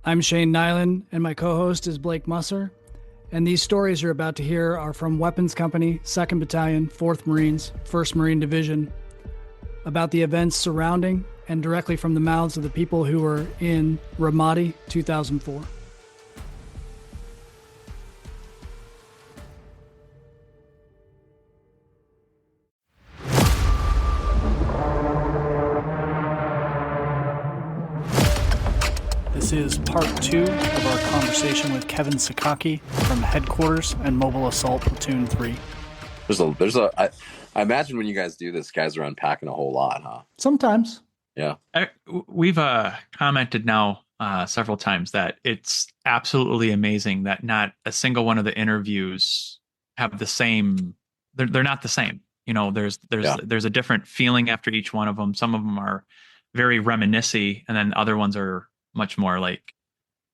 I'm Shane Nyland, and my co host is Blake Musser. And these stories you're about to hear are from Weapons Company, 2nd Battalion, 4th Marines, 1st Marine Division, about the events surrounding and directly from the mouths of the people who were in Ramadi 2004. This is part 2 of our conversation with Kevin Sakaki from Headquarters and Mobile Assault Platoon 3. I imagine when you guys do this, guys are unpacking a whole lot, huh? Sometimes. Yeah. We've commented now several times that it's absolutely amazing that not a single one of the interviews have the same. They're not the same. You know, there's a different feeling after each one of them. Some of them are very reminiscent, and then other ones are much more like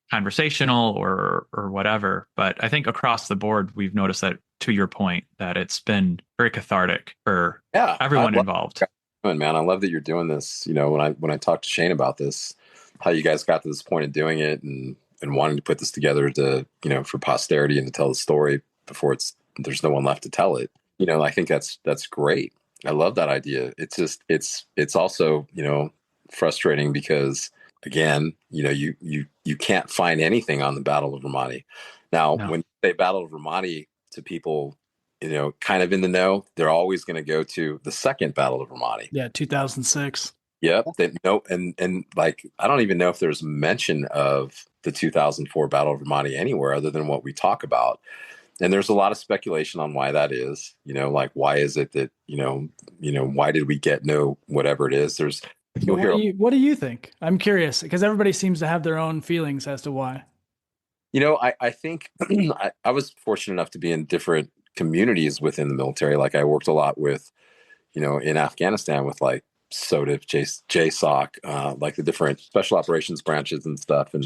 conversational or whatever. But I think across the board, we've noticed that, to your point, that it's been very cathartic for everyone involved. Man, I love that you're doing this. You know, when I talked to Shane about this, how you guys got to this point of doing it and wanting to put this together to, you know, for posterity and to tell the story before there's no one left to tell it. You know, I think that's great. I love that idea. It's just it's also, you know, frustrating because, again, you know, you can't find anything on the Battle of Ramadi. Now, when you say Battle of Ramadi to people, you know, kind of in the know, they're always going to go to the second Battle of Ramadi. Yeah, 2006. Yep. And like, I don't even know if there's mention of the 2004 Battle of Ramadi anywhere other than what we talk about. And there's a lot of speculation on why that is. You know, like, why is it that, you know, why did we get no whatever it is? What do you think? I'm curious because everybody seems to have their own feelings as to why. You know, I think I was fortunate enough to be in different communities within the military. Like, I worked a lot with, you know, in Afghanistan with like SOTF, JSOC, like the different special operations branches and stuff. And,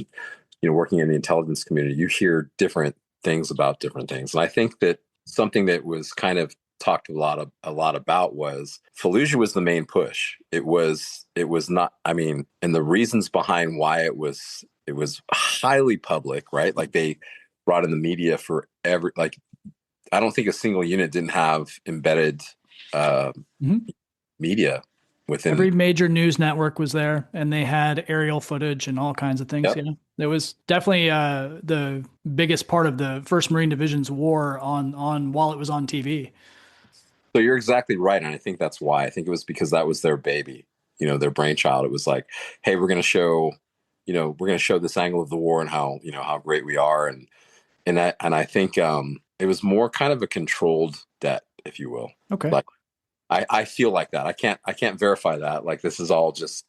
you know, working in the intelligence community, you hear different things about different things. And I think that something that was kind of talked a lot about was Fallujah was the main push. It was not, I mean, and the reasons behind why it was highly public, right? Like, they brought in the media for I don't think a single unit didn't have embedded media within. Every major news network was there, and they had aerial footage and all kinds of things. Yep. Yeah, it was definitely the biggest part of the 1st Marine Division's war on while it was on TV. So you're exactly right, and I think that's why. I think it was because that was their baby, you know, their brainchild. It was like, hey, we're going to show this angle of the war and how great we are, and I think it was more kind of a controlled debt, if you will. Okay. Like, I feel like that. I can't verify that. Like, this is all just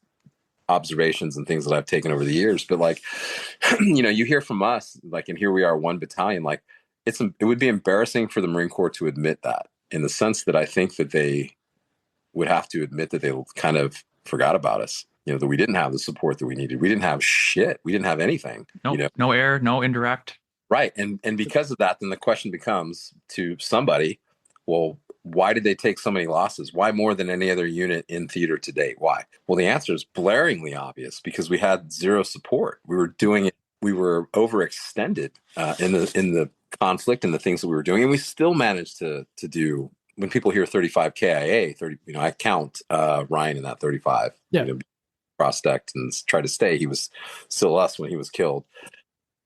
observations and things that I've taken over the years. But like, you know, you hear from us, like, and here we are, 1 battalion. Like, it would be embarrassing for the Marine Corps to admit that, in the sense that I think that they would have to admit that they kind of forgot about us. You know, that we didn't have the support that we needed. We didn't have shit. We didn't have anything. No, you know? No air, no indirect. Right. And because of that, then the question becomes to somebody, well, why did they take so many losses? Why more than any other unit in theater to date? Why? Well, the answer is blaringly obvious, because we had zero support. We were doing it. We were overextended in the conflict and the things that we were doing. And we still managed to do, when people hear 35 KIA, 30, you know, I count Ryan in that 35. Yeah. You know, cross-decked and tried to stay. He was still us when he was killed.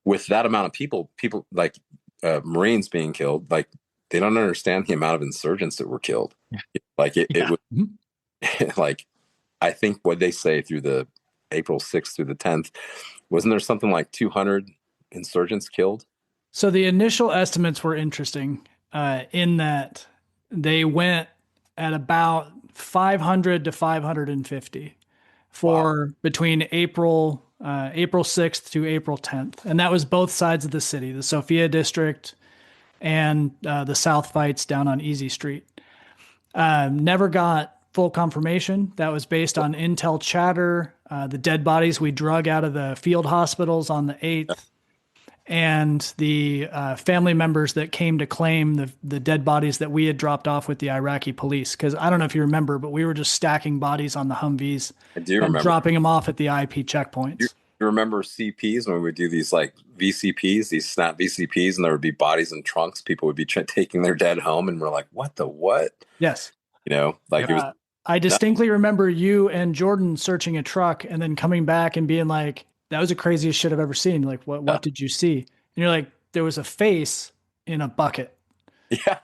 With that amount of people like Marines being killed, like, they don't understand the amount of insurgents that were killed. Yeah. Like, it was like, I think what they say through the April 6th through the 10th, wasn't there something like 200 insurgents killed? So the initial estimates were interesting in that they went at about 500 to 550 for between April 6th to April 10th. And that was both sides of the city, the Sophia district and the South fights down on Easy Street. Never got full confirmation. That was based on intel chatter, the dead bodies we drug out of the field hospitals on the 8th, and the family members that came to claim the dead bodies that we had dropped off with the Iraqi police. Because I don't know if you remember, but we were just stacking bodies on the Humvees. I do remember. Dropping them off at the IP checkpoints. You remember CPs when we would do these like VCPs, these snap VCPs, and there would be bodies in trunks. People would be taking their dead home, and we're like, "What the what?" Yes. Like it was. I distinctly remember you and Jordan searching a truck and then coming back and being like, "That was the craziest shit I've ever seen." Like, what did you see? And you're like, "There was a face in a bucket." Yeah.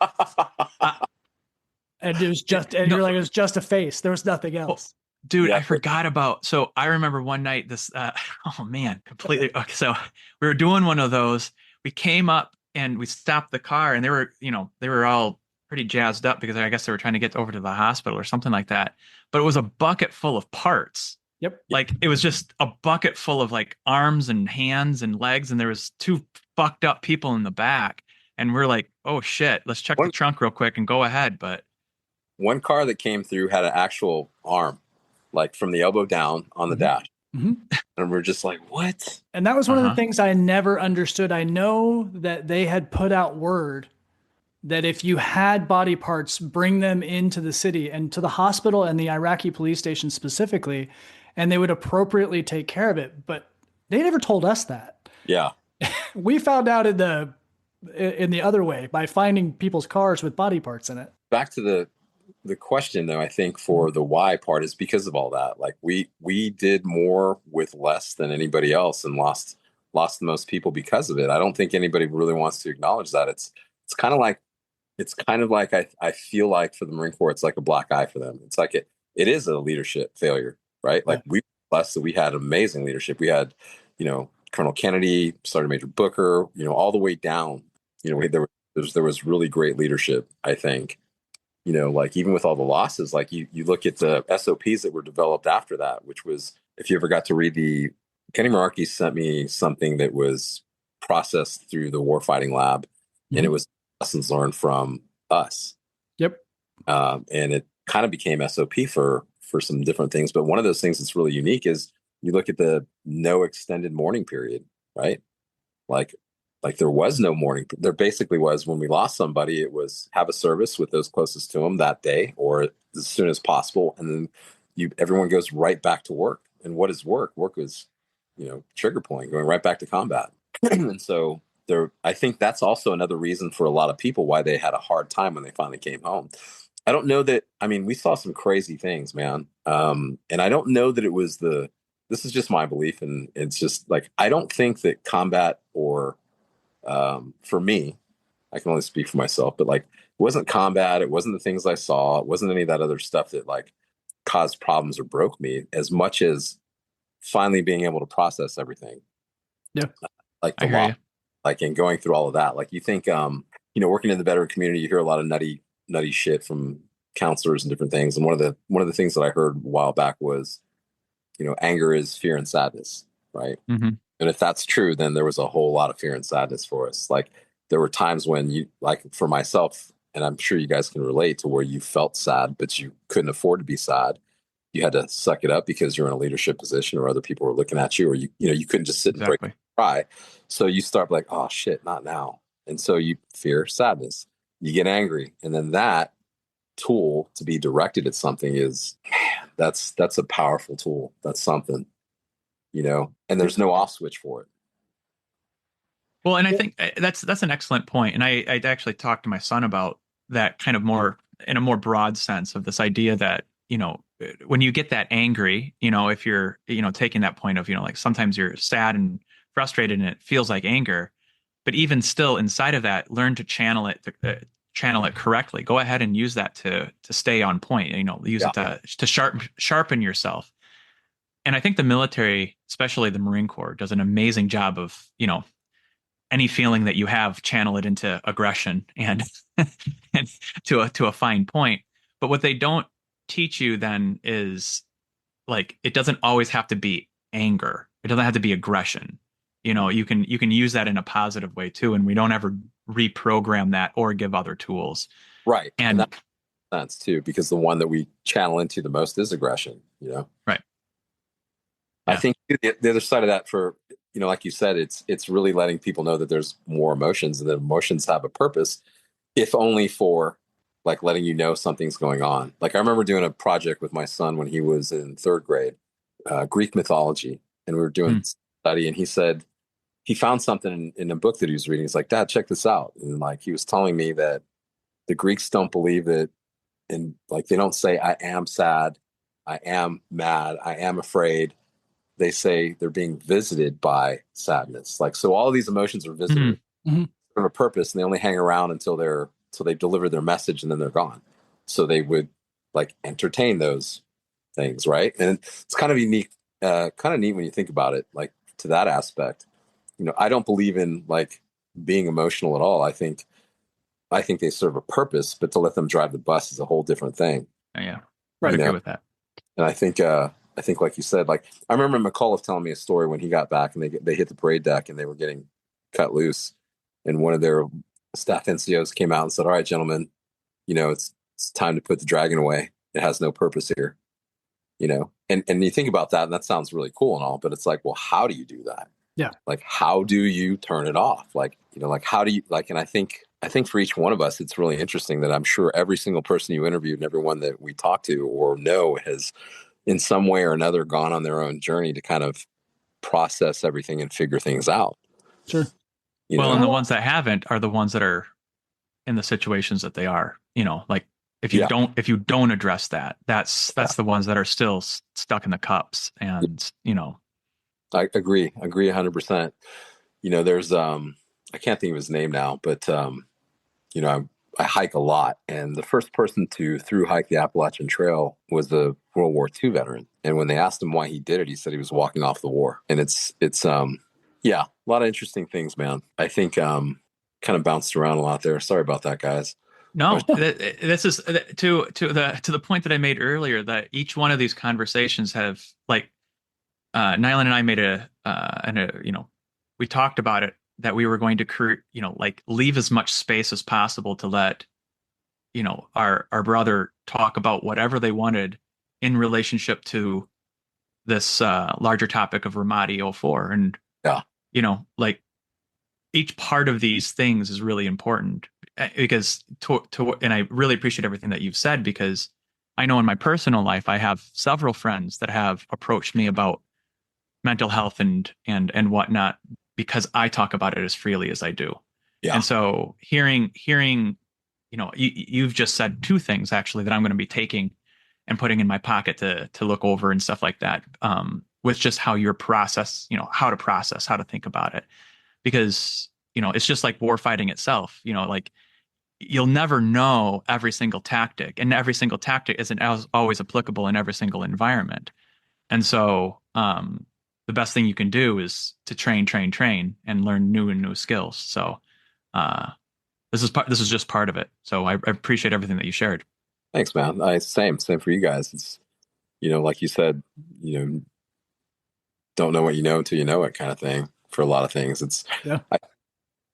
And it was just, and No, you're like, it was just a face. There was nothing else. dude, Yeah. I forgot about. So I remember one night this. Oh man, completely. Okay, so we were doing one of those. We came up and we stopped the car, and they were all pretty jazzed up because I guess they were trying to get over to the hospital or something like that. But it was a bucket full of parts. Yep. Like it was just a bucket full of like arms and hands and legs, and there was two fucked up people in the back. And we're like, oh shit, let's check the trunk real quick and go ahead. But one car that came through had an actual arm, like from the elbow down on the dash. Mm-hmm. And we're just like, what? And that was one of the things I never understood. I know that they had put out word that if you had body parts, bring them into the city and to the hospital and the Iraqi police station specifically, and they would appropriately take care of it. But they never told us that. Yeah. We found out in the other way by finding people's cars with body parts in it. Back to the question though, I think for the why part is because of all that. Like we did more with less than anybody else and lost the most people because of it. I don't think anybody really wants to acknowledge that. It's kind of like I feel like for the Marine Corps, it's like a black eye for them. It's like it is a leadership failure, right? Like we were blessed that we had amazing leadership. We had, Colonel Kennedy, Sergeant Major Booker, all the way down. There was really great leadership, I think. Like even with all the losses, like you look at the SOPs that were developed after that, which was, if you ever got to read Kenny Markey sent me something that was processed through the warfighting lab, and it was lessons learned from us. Yep. And it kind of became SOP for some different things. But one of those things that's really unique is you look at the no extended mourning period, right? Like there was no mourning. There basically was, when we lost somebody, it was have a service with those closest to them that day or as soon as possible. And then everyone goes right back to work. And what is work? Work is, trigger point, going right back to combat. And so I think that's also another reason for a lot of people why they had a hard time when they finally came home. I don't know that, we saw some crazy things, man. And I don't know that it was this is just my belief. And it's just like, I don't think that combat or, for me, I can only speak for myself, but like, it wasn't combat. It wasn't the things I saw. It wasn't any of that other stuff that like caused problems or broke me as much as finally being able to process everything. Yeah. Like the law, like, and going through all of that. Like you think, working in the veteran community, you hear a lot of nutty shit from counselors and different things. And one of the things that I heard a while back was, anger is fear and sadness. Right. Mm-hmm. And if that's true, then there was a whole lot of fear and sadness for us. Like there were times when for myself, and I'm sure you guys can relate to where you felt sad, but you couldn't afford to be sad. You had to suck it up because you're in a leadership position or other people were looking at you, or you couldn't just sit and break and cry. So you start like, oh shit, not now. And so you fear sadness, you get angry. And then that tool to be directed at something is, man, that's a powerful tool. That's something. And there's no off switch for it. Well, and I think that's an excellent point. And I actually talked to my son about that kind of more in a more broad sense of this idea that, when you get that angry, if you're, taking that point of, like sometimes you're sad and frustrated and it feels like anger, but even still inside of that, learn to channel it correctly. Go ahead and use that to stay on point, use it to sharpen yourself. And I think the military, especially the Marine Corps, does an amazing job of, any feeling that you have, channel it into aggression and to a fine point. But what they don't teach you then is like, it doesn't always have to be anger. It doesn't have to be aggression. You can use that in a positive way too. And we don't ever reprogram that or give other tools. Right. And that makes sense too, because the one that we channel into the most is aggression, Right. I think the other side of that for, like you said, it's really letting people know that there's more emotions and that emotions have a purpose, if only for like letting something's going on. Like I remember doing a project with my son when he was in third grade, Greek mythology. And we were doing study, and he said he found something in a book that he was reading. He's like, Dad, check this out. And like, he was telling me that the Greeks don't believe it. And like, they don't say, I am sad, I am mad, I am afraid. They say they're being visited by sadness. Like, so all of these emotions are visited Mm-hmm. for a purpose, and they only hang around until they deliver their message, and then they're gone. So they would like entertain those things, right? And it's kind of unique, kind of neat when you think about it, like to that aspect. I don't believe in like being emotional at all. I think they serve a purpose, but to let them drive the bus is a whole different thing. Yeah, right. Agree with that. And I think like you said, like I remember McAuliffe telling me a story when he got back and they hit the parade deck and they were getting cut loose, and one of their staff NCOs came out and said, "All right, gentlemen, it's time to put the dragon away. It has no purpose here." And you think about that, and that sounds really cool and all, but it's like, well, how do you do that? Yeah. Like, how do you turn it off? Like, like how do you like? And I think for each one of us, it's really interesting that I'm sure every single person you interviewed and everyone that we talk to or know has in some way or another gone on their own journey to kind of process everything and figure things out. Sure. And the ones that haven't are the ones that are in the situations that they are, like if you don't address that, that's the ones that are still stuck in the cups. And, I agree 100%. There's, I can't think of his name now, but, I hike a lot, and the first person to through hike the Appalachian Trail was a World War II veteran. And when they asked him why he did it, he said he was walking off the war. And it's a lot of interesting things, man. I think kind of bounced around a lot there. Sorry about that, guys. No, this is to the point that I made earlier, that each one of these conversations have like Nylan and I made we talked about it, that we were going to create, like leave as much space as possible to let, our brother talk about whatever they wanted in relationship to this larger topic of Ramadi 04. And, like each part of these things is really important because and I really appreciate everything that you've said, because I know in my personal life, I have several friends that have approached me about mental health and whatnot, because I talk about it as freely as I do. Yeah. And so hearing, you've just said two things actually that I'm going to be taking and putting in my pocket to look over and stuff like that. With just how your process, how to process, how to think about it, because, it's just like war fighting itself, like you'll never know every single tactic, and every single tactic isn't always applicable in every single environment. And so, the best thing you can do is to train, and learn new skills. So, this is just part of it. So I appreciate everything that you shared. Thanks, man. Same for you guys. It's, like you said, don't know what you know until you know it kind of thing for a lot of things. It's,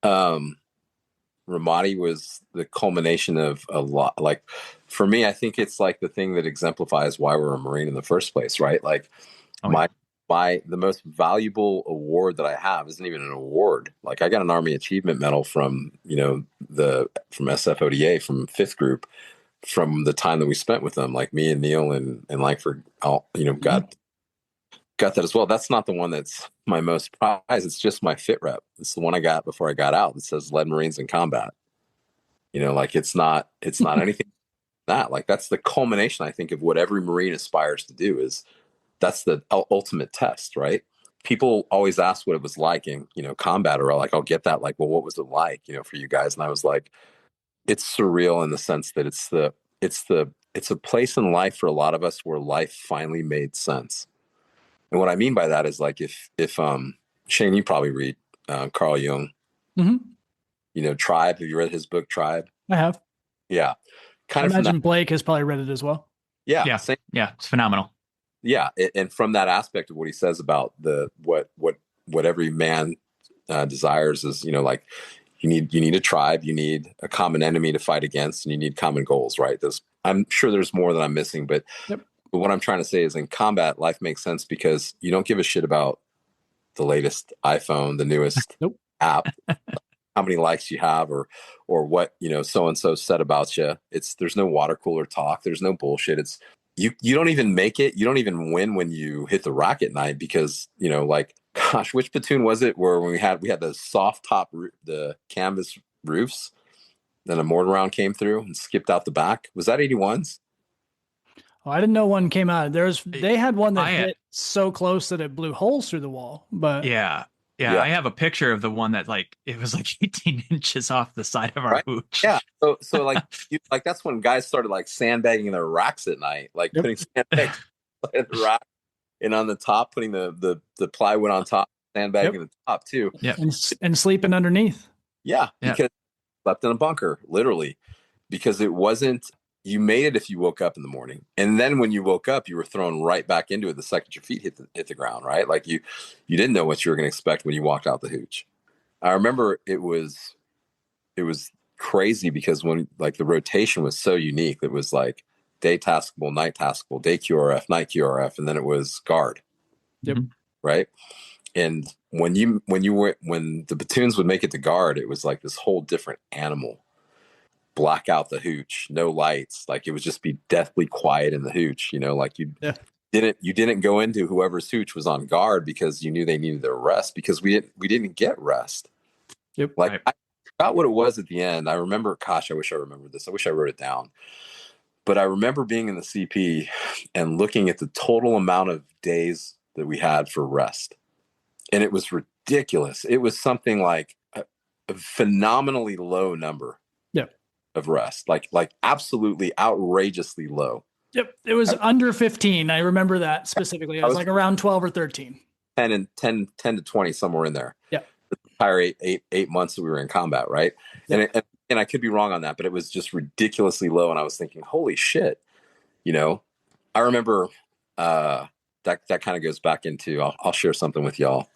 Ramadi was the culmination of a lot. Like for me, I think it's like the thing that exemplifies why we're a Marine in the first place, right? Like the most valuable award that I have isn't even an award. Like I got an Army Achievement Medal from, from SFODA, from 5th Group, from the time that we spent with them, like me and Neil and Langford, got that as well. That's not the one that's my most prize. It's just my fit rep. It's the one I got before I got out. It says led Marines in combat. Like it's not anything that, like, that's the culmination, I think, of what every Marine aspires to do. Is that's the ultimate test, right? People always ask what it was like in, combat, or like, I'll get that. Like, well, what was it like, for you guys? And I was like, it's surreal in the sense that it's a place in life for a lot of us where life finally made sense. And what I mean by that is like, if Shane, you probably read Carl Jung, Tribe. Have you read his book, Tribe? I have. Yeah. I imagine Blake has probably read it as well. Yeah. Yeah. Same. Yeah. It's phenomenal. Yeah. And from that aspect of what he says about what every man desires is, like you need a tribe, you need a common enemy to fight against, and you need common goals, right? I'm sure there's more that I'm missing, but what I'm trying to say is in combat, life makes sense because you don't give a shit about the latest iPhone, the newest app, how many likes you have, or what, so-and-so said about you. There's no water cooler talk. There's no bullshit. You don't even make it. You don't even win when you hit the rock at night because, like gosh, which platoon was it where when we had the soft top, the canvas roofs, then a mortar round came through and skipped out the back? Was that 81s? Oh, I didn't know one came out. They had one that I hit so close that it blew holes through the wall. But Yeah. Yeah, Yeah. I have a picture of the one that like it was like 18 inches off the side of our Right. hooch. Yeah. So like like that's when guys started like sandbagging their racks at night, like Yep. putting sandbags on the rack and on the top, putting the plywood on top, sandbagging Yep. the top too. Yeah. And sleeping underneath. Yeah, Yeah. because slept in a bunker, literally, because it wasn't. You made it if you woke up in the morning, and then when you woke up, you were thrown right back into it the second your feet hit the ground. Right, like you didn't know what you were going to expect when you walked out the hooch. I remember it was crazy because when like the rotation was so unique, it was like day taskable, night taskable, day QRF, night QRF, and then it was guard. Yep. Mhm. Right. And when the platoons would make it to guard, it was like this whole different animal. Black out the hooch, no lights, like it would just be deathly quiet in the hooch. Like you didn't go into whoever's hooch was on guard because you knew they needed their rest, because we didn't get rest. Yep. Like Right. I forgot what it was at the end. I remember, gosh, I wish I remembered this. I wish I wrote it down. But I remember being in the CP and looking at the total amount of days that we had for rest. And it was ridiculous. It was something like a phenomenally low number Yep. of rest, like absolutely outrageously low. Yep. It was under 15. I remember that specifically. It was like around 12 or 13. 10 to 20, somewhere in there. Yeah. The entire eight months that we were in combat, right? Yep. And I could be wrong on that, but it was just ridiculously low. And I was thinking, holy shit. I remember that kind of goes back into, I'll share something with y'all.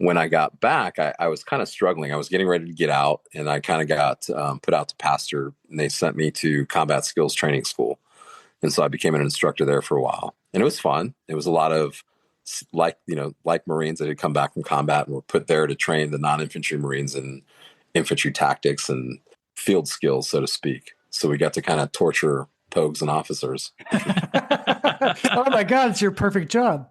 When I got back, I was kind of struggling. I was getting ready to get out, and I kind of got put out to pasture, and they sent me to combat skills training school. And so I became an instructor there for a while, and it was fun. It was a lot of like Marines that had come back from combat and were put there to train the non-infantry Marines in infantry tactics and field skills, so to speak. So we got to kind of torture pogues and officers. Oh my God, it's your perfect job.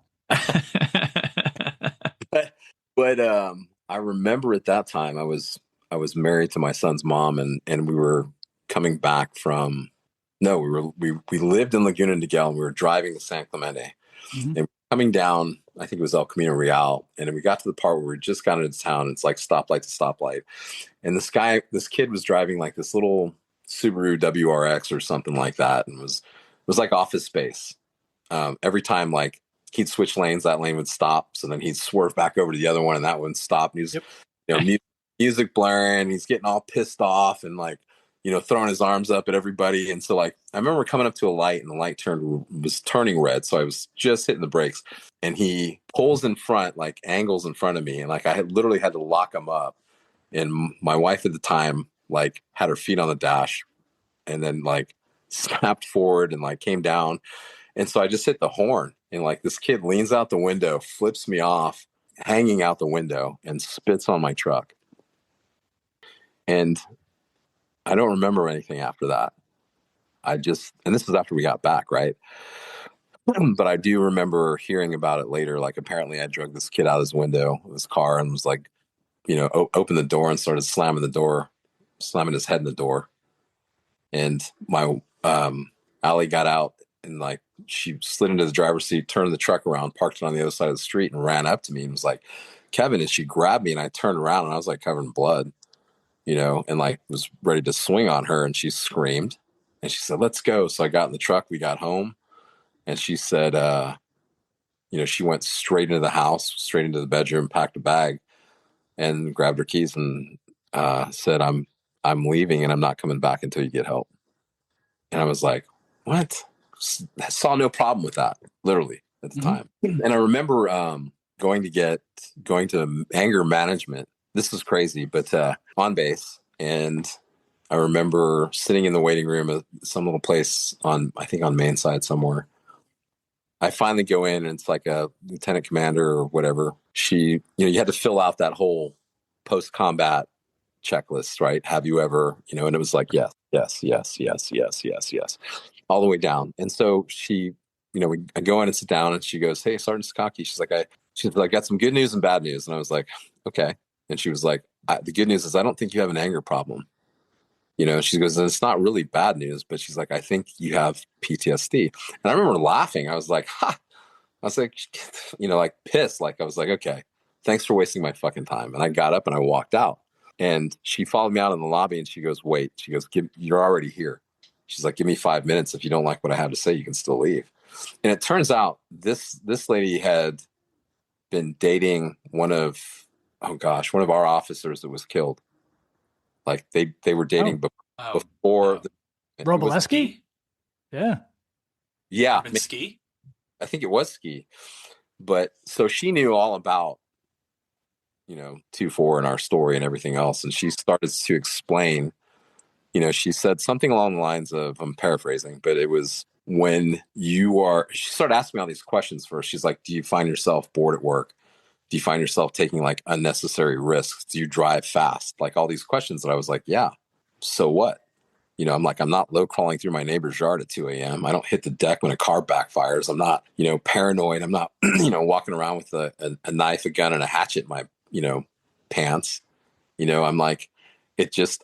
But I remember at that time I was married to my son's mom, and we were coming back from we lived in Laguna Niguel, and we were driving to San Clemente. Mm-hmm. And coming down, I think it was El Camino Real, and then we got to the part where we just got into town. It's like stoplight to stoplight, and this kid was driving like this little Subaru WRX or something like that, and it was like Office Space. Every time like he'd switch lanes, that lane would stop, so then he'd swerve back over to the other one, and that one stopped. And he was, music blaring. He's getting all pissed off and like, throwing his arms up at everybody. And so like, I remember coming up to a light, and the light was turning red, so I was just hitting the brakes, and he pulls in front, like angles in front of me, and like I had literally had to lock him up. And my wife at the time like had her feet on the dash, and then like snapped forward and like came down. And so I just hit the horn, and like this kid leans out the window, flips me off, hanging out the window, and spits on my truck. And I don't remember anything after that. And this was after we got back, right? But I do remember hearing about it later. Like apparently I drug this kid out of his window of his car and was like, opened the door and started slamming his head in the door. And my Allie got out, and like she slid into the driver's seat, turned the truck around, parked it on the other side of the street, and ran up to me and was like, Kevin. And she grabbed me, and I turned around, and I was like covered in blood, and like was ready to swing on her. And she screamed, and she said, let's go. So I got in the truck, we got home, and she said, she went straight into the house, straight into the bedroom, packed a bag, and grabbed her keys and said, I'm leaving, and I'm not coming back until you get help. And I was like, what? I saw no problem with that, literally, at the time. And I remember going to anger management. This was crazy, but on base. And I remember sitting in the waiting room at some little place I think on Main Side somewhere. I finally go in, and it's like a lieutenant commander or whatever. She, you had to fill out that whole post-combat checklist, right? Have you ever, and it was like, yes, all the way down. And so she, I go in and sit down, and she goes, hey, Sergeant Sakaki. She's like, she's like, got some good news and bad news. And I was like, okay. And she was like, the good news is I don't think you have an anger problem. She goes, and it's not really bad news, but she's like, I think you have PTSD. And I remember laughing. I was like, ha. I was like, like pissed. Like, I was like, okay, thanks for wasting my fucking time. And I got up and I walked out. And she followed me out in the lobby and she goes, wait. She goes, you're already here. She's like, give me 5 minutes. If you don't like what I have to say, you can still leave. And it turns out this lady had been dating one of our officers that was killed. Like they were dating before. Robleski? Yeah. Yeah. Ski? I think it was Ski. But so she knew all about, 2-4 and our story and everything else. And she started to explain, she said something along the lines of, I'm paraphrasing, but it was she started asking me all these questions first. She's like, do you find yourself bored at work? Do you find yourself taking like unnecessary risks? Do you drive fast? Like all these questions that I was like, yeah, so what? I'm like, I'm not low crawling through my neighbor's yard at 2 a.m. I don't hit the deck when a car backfires. I'm not, paranoid. I'm not, walking around with a knife, a gun, and a hatchet in my, pants. I'm like,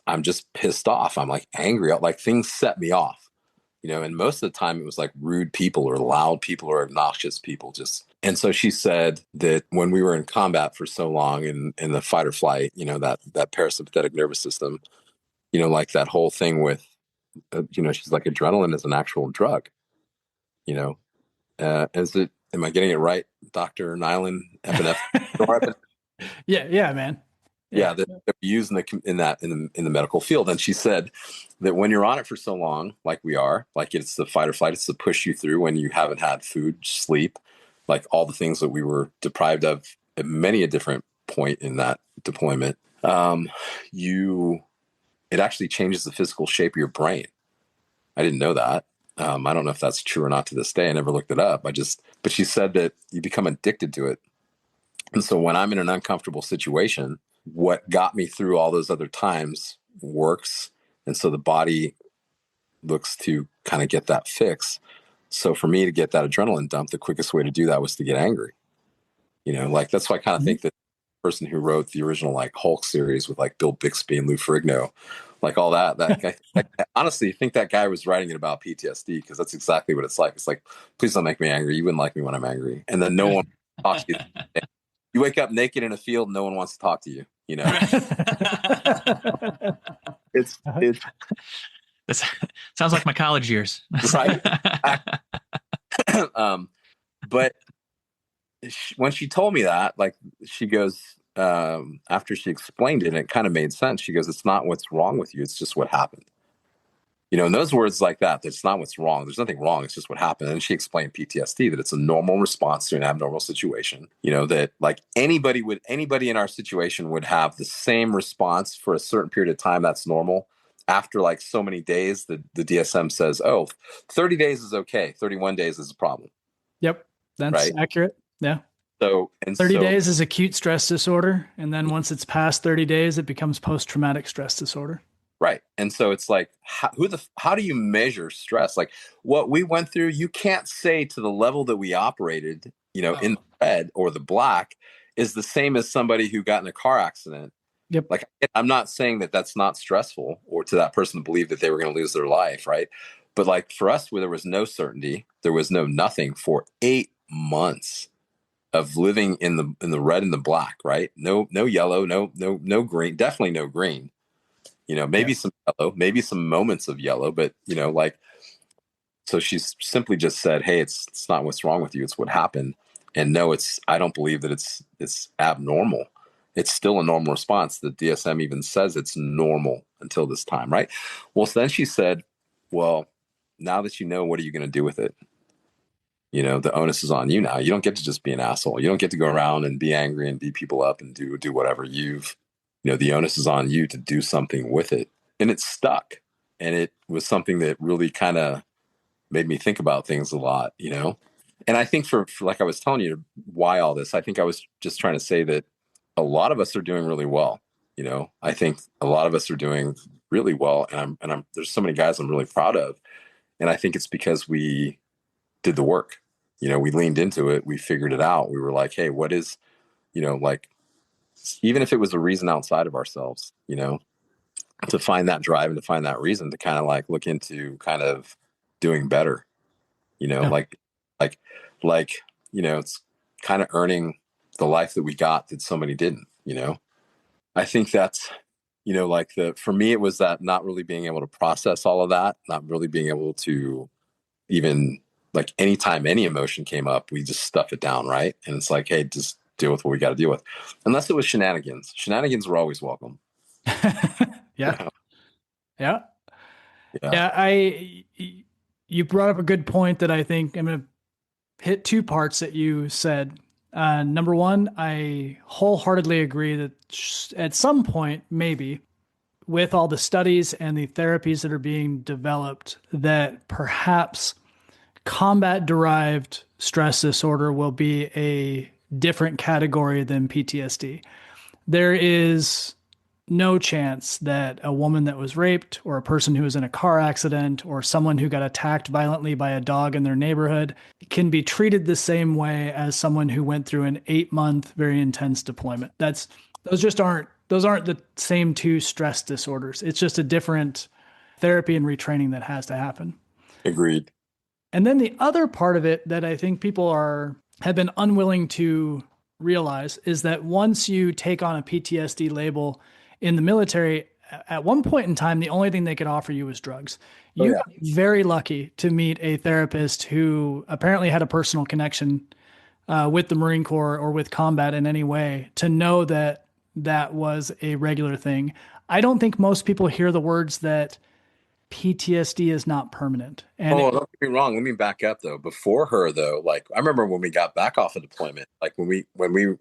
I'm just pissed off. I'm like angry. Like things set me off, and most of the time it was like rude people or loud people or obnoxious people and so she said that when we were in combat for so long in the fight or flight, that parasympathetic nervous system, like that whole thing with, she's like, adrenaline is an actual drug, am I getting it right, Dr. Nyland? Yeah, man. Yeah, that we use in the medical field. And she said that when you're on it for so long, like we are, like it's the fight or flight, it's to push you through when you haven't had food, sleep, like all the things that we were deprived of at many a different point in that deployment. It actually changes the physical shape of your brain. I didn't know that. I don't know if that's true or not to this day. I never looked it up. But she said that you become addicted to it. And so when I'm in an uncomfortable situation, what got me through all those other times works. And so the body looks to kind of get that fix. So for me to get that adrenaline dump, the quickest way to do that was to get angry. Like that's why I kind of think that the person who wrote the original like Hulk series with like Bill Bixby and Lou Ferrigno, like all that guy, I honestly think that guy was writing it about PTSD because that's exactly what it's like. It's like, please don't make me angry. You wouldn't like me when I'm angry. And then no one talks to you. You wake up naked in a field, no one wants to talk to you. It's That sounds like my college years. Right. But when she told me that, like she goes, after she explained it, and it kind of made sense. She goes, it's not what's wrong with you. It's just what happened. In those words like that, that's not what's wrong. There's nothing wrong. It's just what happened. And she explained PTSD, that it's a normal response to an abnormal situation. That like anybody in our situation would have the same response for a certain period of time. That's normal. After like so many days, the DSM says, 30 days is okay. 31 days is a problem. Yep. That's accurate. Yeah. So 30 days is acute stress disorder. And then once it's past 30 days, it becomes post-traumatic stress disorder. Right. And so it's like, how do you measure stress? Like what we went through, you can't say to the level that we operated, in the red or the black is the same as somebody who got in a car accident. Yep. Like, I'm not saying that that's not stressful or to that person to believe that they were going to lose their life. Right. But like for us, where there was no certainty, there was no nothing for 8 months of living in the red and the black. Right. No yellow, no green, definitely no green. Maybe some yellow, maybe some moments of yellow, but so she's simply just said, hey, it's not what's wrong with you. It's what happened. And no, I don't believe that it's abnormal. It's still a normal response. The DSM even says it's normal until this time. Right. Well, so then she said, well, now that you know, what are you going to do with it? The onus is on you now. You don't get to just be an asshole. You don't get to go around and be angry and beat people up and do whatever the onus is on you to do something with it. And it stuck. And it was something that really kind of made me think about things a lot, And I think for like I was telling you why all this, I think I was just trying to say that a lot of us are doing really well. I think a lot of us are doing really well. And there's so many guys I'm really proud of. And I think it's because we did the work. we leaned into it. We figured it out. We were like, hey, what is, like, even if it was a reason outside of ourselves, to find that drive and to find that reason to kind of like look into kind of doing better, Yeah. like, it's kind of earning the life that we got that so many didn't, I think that's, like for me, it was that not really being able to process all of that, not really being able to even like anytime any emotion came up, we just stuff it down. Right. And it's like, hey, just deal with what we got to deal with. Unless it was shenanigans. Shenanigans were always welcome. Yeah. Yeah. Yeah. Yeah. You brought up a good point that I think I'm going to hit two parts that you said. Number one, I wholeheartedly agree that at some point, maybe with all the studies and the therapies that are being developed, that perhaps combat derived stress disorder will be a different category than PTSD. There is no chance that a woman that was raped or a person who was in a car accident or someone who got attacked violently by a dog in their neighborhood can be treated the same way as someone who went through an 8-month very intense deployment. Those aren't the same two stress disorders. It's just a different therapy and retraining that has to happen. Agreed. And then the other part of it that I think people have been unwilling to realize is that once you take on a PTSD label in the military, at one point in time, the only thing they could offer you was drugs. You got very lucky to meet a therapist who apparently had a personal connection with the Marine Corps or with combat in any way to know that that was a regular thing. I don't think most people hear the words that PTSD is not permanent. And don't get me wrong. Let me back up though. Before her though, like I remember when we got back off of deployment, like when we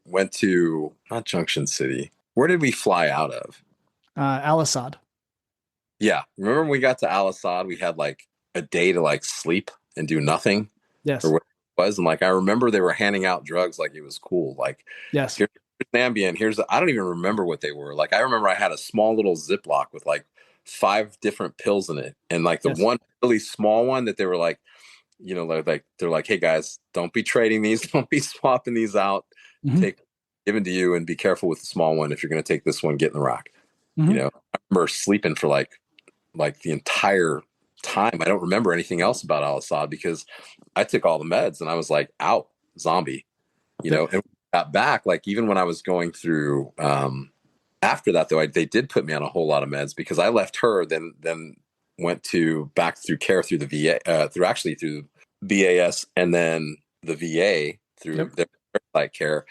went to not Junction City, where did we fly out of? Al-Assad. Yeah. Remember when we got to Al-Assad, we had like a day to like sleep and do nothing. Yes. Or what it was. And like, I remember they were handing out drugs like it was cool. Like, yes. Here's Ambien. I don't even remember what they were. Like, I remember I had a small little Ziploc with like 5 different pills in it. And like the one really small one that they were like, they're like, hey guys, don't be trading these. Don't be swapping these out. Mm-hmm. Given to you and be careful with the small one. If you're going to take this one, get in the rock. Mm-hmm. I remember sleeping for like the entire time. I don't remember anything else about Al-Assad because I took all the meds and I was like out zombie, and we got back. Like even when I was going through, after that though, they did put me on a whole lot of meds because I left her, then went back through care through the VA, through BAS and then the VA through their site care.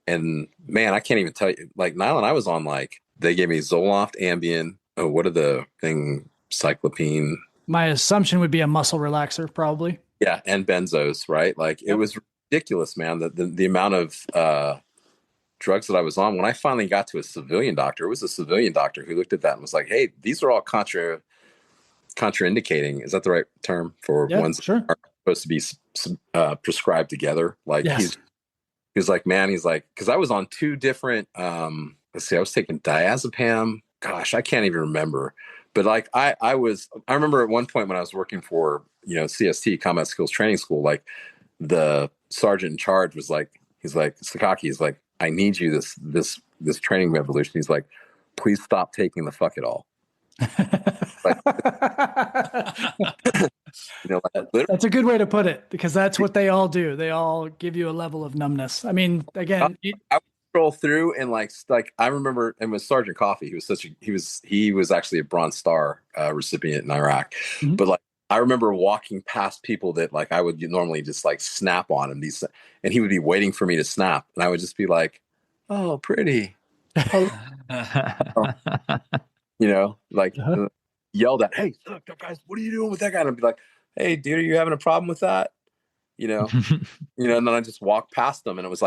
And man, I can't even tell you, like Nylon, I was on like, they gave me Zoloft, Ambien. Oh, what are the thing? Cyclopine. My assumption would be a muscle relaxer, probably. Yeah, and benzos, right? Like it was ridiculous, man. The amount of drugs that I was on. When I finally got to a civilian doctor, it was a civilian doctor who looked at that and was like, "Hey, these are all contraindicating." Is that the right term for ones that are supposed to be prescribed together? Like he's like, man, he's like, because I was on 2 different. Let's see, I was taking diazepam. Gosh, I can't even remember. But like I remember at one point when I was working for, CST, Combat Skills Training School, like the sergeant in charge was like, he's like, Sakaki, he's like, I need you this training revolution. He's like, please stop taking the fuck it all. Like, that's a good way to put it because that's what they all do. They all give you a level of numbness. I mean, again, I would scroll through and like I remember, and with Sergeant Coffee, he was actually a Bronze Star recipient in Iraq, but like I remember walking past people that like I would normally just like snap on him, and he would be waiting for me to snap, and I would just be like, "Oh, pretty," like yelled at, "Hey, look, guys, what are you doing with that guy?" And I'd be like, "Hey, dude, are you having a problem with that?" And then I just walked past them and it was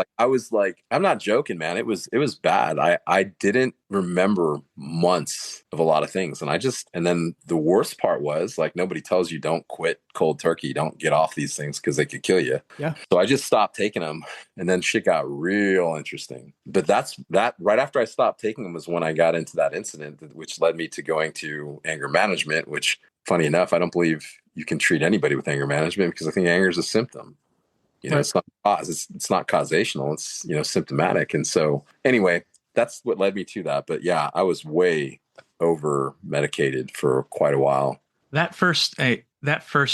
like, I'm not joking, man. It was bad. I didn't remember months of a lot of things. And then the worst part was like, nobody tells you don't quit cold turkey. Don't get off these things because they could kill you. Yeah. So I just stopped taking them and then shit got real interesting. But that right after I stopped taking them was when I got into that incident, which led me to going to anger management, which funny enough, I don't believe you can treat anybody with anger management because I think anger is a symptom. You know, Right. it's not cause, it's not causational. It's, you know, symptomatic. And so anyway, that's what led me to that. But yeah, I was way over medicated for quite a while. That first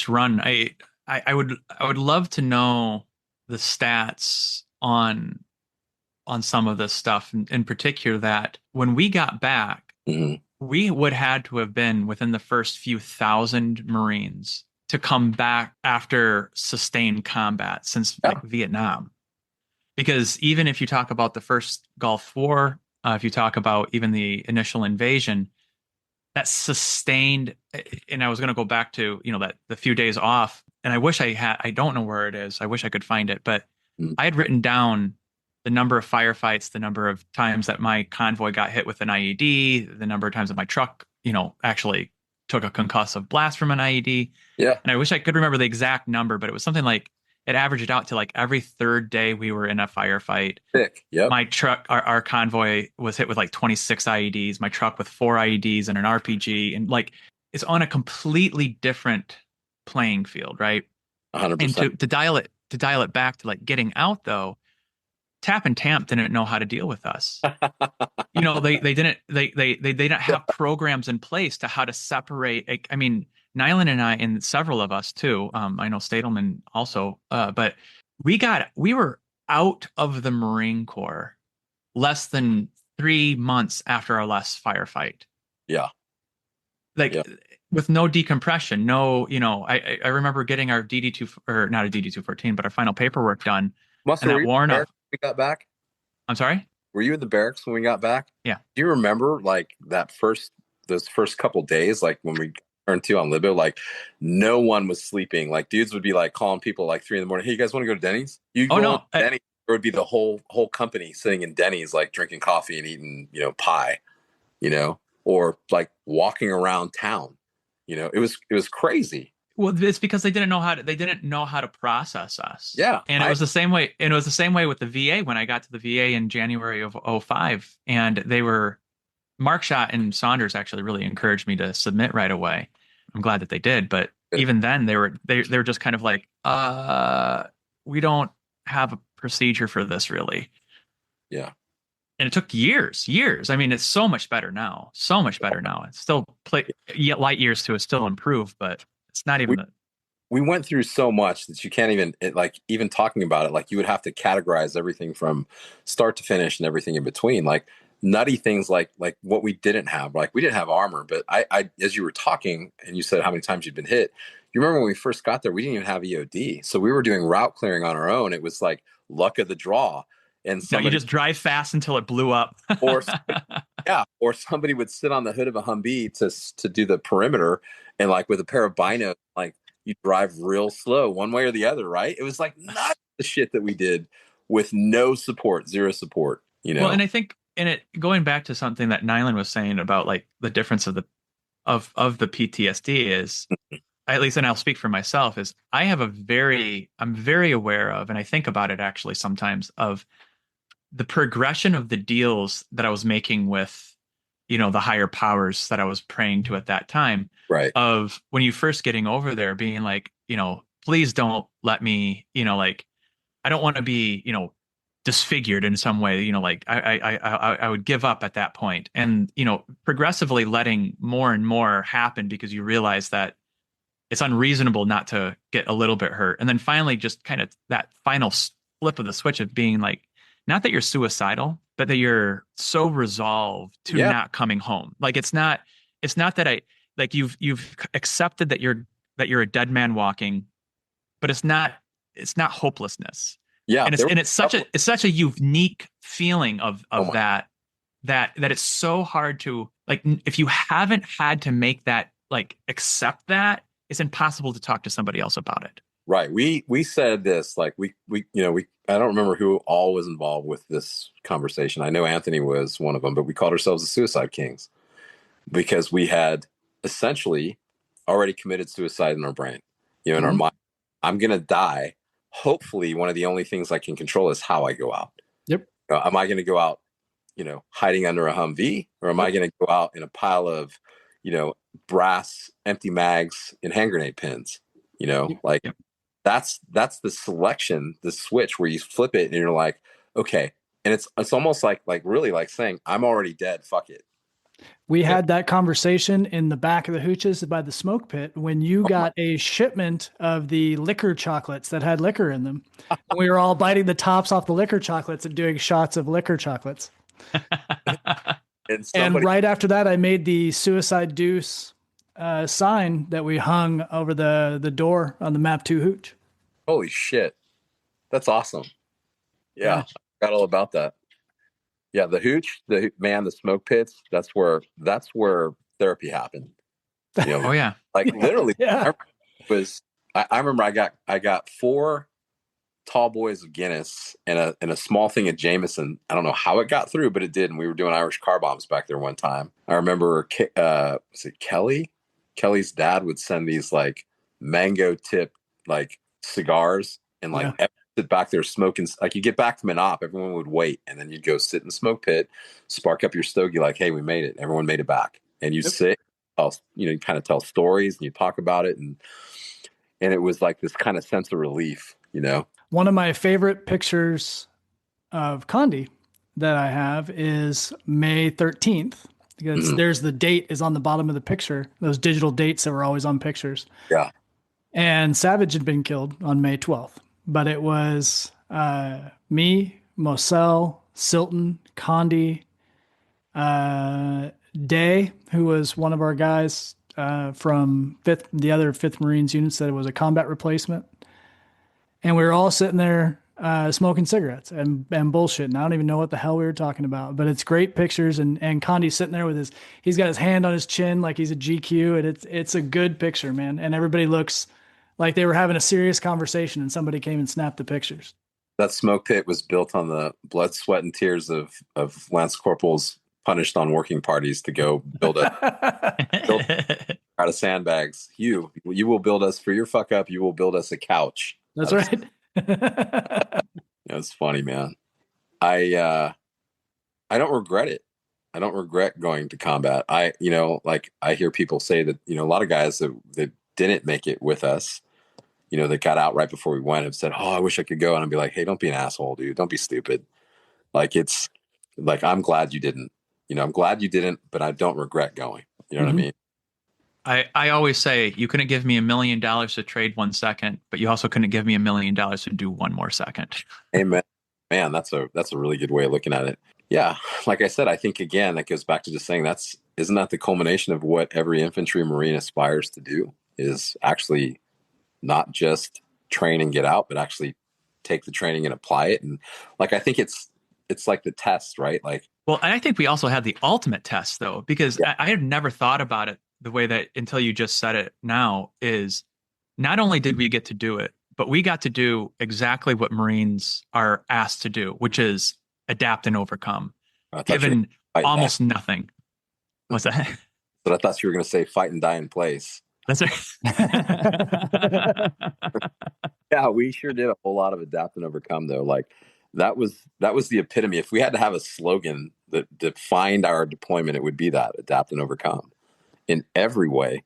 run, I would love to know the stats on some of this stuff, in particular that when we got back, Hmm. we would had to have been within the first few thousand Marines to come back after sustained combat since Yeah, like Vietnam. Because even if you talk about the first Gulf War, if you talk about even the initial invasion, that sustained, and I was going to go back to, that the few days off, and I don't know where it is. I wish I could find it, but mm, I had written down the number of firefights, the number of times that my convoy got hit with an IED, the number of times that my truck, actually took a concussive blast from an IED. yeah, And I wish I could remember the exact number, but it was something like it averaged out to like every third day we were in a firefight. thick. Yep, My truck, our convoy was hit with like 26 IEDs, my truck with 4 IEDs and an RPG. And like it's on a completely different playing field, right? hundred And percent. to dial it back to like getting out though, Tap and Tamp didn't know how to deal with us. They didn't have programs in place to how to separate. I mean, Nyland and I, and several of us too. I know Stadelman also, but we were out of the Marine Corps less than 3 months after our last firefight. Yeah, Like yeah. with no decompression, no, I remember getting our DD2, or not a DD214, but our final paperwork done, Muscle, and were that you in warrant the of, barracks when we got back? I'm sorry. Were you in the barracks when we got back? Yeah. Do you remember like those first couple days, like when we turned to on Libo, like no one was sleeping. Like dudes would be like calling people like 3 in the morning. Hey, you guys want to go to Denny's? You Oh go to no. Denny's. There would be the whole company sitting in Denny's, like drinking coffee and eating, you know, pie, you know, or like walking around town. You know, it was crazy. Well, it's because they didn't know how to process us. Yeah, And it was the same way, with the VA when I got to the VA in January of '05, and they were Mark Schott and Saunders actually really encouraged me to submit right away. I'm glad that they did, but even then they were just kind of like, we don't have a procedure for this really. yeah. And it took years. I mean, it's so much better now. So much better now. It's still yet light years to still improve, but it's not even We the. we went through so much that you can't even like even talking about it, like you would have to categorize everything from start to finish and everything in between, like nutty things like what we didn't have. Like we didn't have armor, but I as you were talking and you said how many times you'd been hit, you remember when we first got there we didn't even have EOD, so we were doing route clearing on our own. It was like luck of the draw, and No, you somebody just drive fast until it blew up. or yeah, or somebody would sit on the hood of a Humvee to do the perimeter, and like with a pair of binos, like you drive real slow one way or the other, right? It was like not the shit that we did with no support, zero support, you Well, know? and I think, and it going back to something that Nyland was saying about like the difference of the PTSD is, at least, and I'll speak for myself, is I'm very aware of, and I think about it actually sometimes, of the progression of the deals that I was making with, the higher powers that I was praying to at that time, Right. of when you first getting over there being like, please don't let me, like, I don't want to be, disfigured in some way, like I would give up at that point. And, progressively letting more and more happen because you realize that it's unreasonable not to get a little bit hurt. And then finally, just kind of that final flip of the switch of being like, not that you're suicidal, but that you're so resolved to Yeah. not coming home. Like it's not that like you've accepted that you're a dead man walking, but it's not hopelessness. Yeah. And There were it's a couple, it's such a unique feeling of oh my, that it's so hard to, like, if you haven't had to make that, like, accept that, it's impossible to talk to somebody else about it. right. We said this, like we I don't remember who all was involved with this conversation. I know Anthony was one of them, but we called ourselves the Suicide Kings because we had essentially already committed suicide in our brain, in our Mhm. mind. I'm going to die. Hopefully, one of the only things I can control is how I go out. Yep. Am I going to go out, hiding under a Humvee, or am I Nope. going to go out in a pile of, brass empty mags and hand grenade pins? Yep. Like Yep. that's the selection, the switch where you flip it and you're like, okay. And it's almost like really like saying, I'm already dead. Fuck it. We Yeah. had that conversation in the back of the hooches by the smoke pit when you got a shipment of the liquor chocolates that had liquor in them. And we were all biting the tops off the liquor chocolates and doing shots of liquor chocolates. And And somebody, right after that, I made the suicide deuce sign that we hung over the door on the map 2 hooch. holy shit. That's awesome. Yeah. Yeah. I forgot all about that. Yeah. The hooch, the smoke pits, that's where therapy happened. You know, Oh yeah. like literally Yeah. I remember I got 4 tall boys of Guinness and a small thing of Jameson. I don't know how it got through, but it did. And we were doing Irish car bombs back there one time. I remember, was it Kelly? Kelly's dad would send these like mango tip like cigars and like sit back there smoking. Like you get back from an op, everyone would wait, and then you'd go sit in the smoke pit, spark up your stogie, like, hey, we made it. Everyone made it back, and you sit. You kind of tell stories and you talk about it, and it was like this kind of sense of relief, One of my favorite pictures of Condi that I have is May 13th because there's the date is on the bottom of the picture, those digital dates that were always on pictures. Yeah. And Savage had been killed on May 12th, but it was me, Moselle, Silton, Condi, Day, who was one of our guys from the other 5th Marines units that it was a combat replacement. And we were all sitting there smoking cigarettes and bullshit. And I don't even know what the hell we were talking about, but it's great pictures. And Condi's sitting there with he's got his hand on his chin like he's a GQ, and it's a good picture, man. And everybody looks like they were having a serious conversation, and somebody came and snapped the pictures. That smoke pit was built on the blood, sweat, and tears of Lance Corporals punished on working parties to go build out of sandbags. You will build us for your fuck up. You will build us a couch. That's right. It's funny, man. I don't regret it. I don't regret going to combat. I hear people say that, a lot of guys that didn't make it with us, that got out right before we went have said, oh, I wish I could go. And I'd be like, hey, don't be an asshole, dude. Don't be stupid. Like, it's like, I'm glad you didn't, I'm glad you didn't, but I don't regret going. You know what I mean? I always say you couldn't give me $1 million to trade 1 second, but you also couldn't give me $1 million to do 1 more second. Amen. Man, that's a really good way of looking at it. Yeah. Like I said, I think again, that goes back to just saying isn't that the culmination of what every infantry Marine aspires to do, is actually not just train and get out, but actually take the training and apply it. And like, I think it's like the test, right? Like, well, I think we also had the ultimate test though, because I had never thought about it the way that until you just said it now, is not only did we get to do it, but we got to do exactly what Marines are asked to do, which is adapt and overcome, given almost nothing. What's that? But I thought you were going to say fight and die in place. That's right. Yeah, we sure did a whole lot of adapt and overcome though. Like that was the epitome. If we had to have a slogan that defined our deployment, it would be that: adapt and overcome in every way.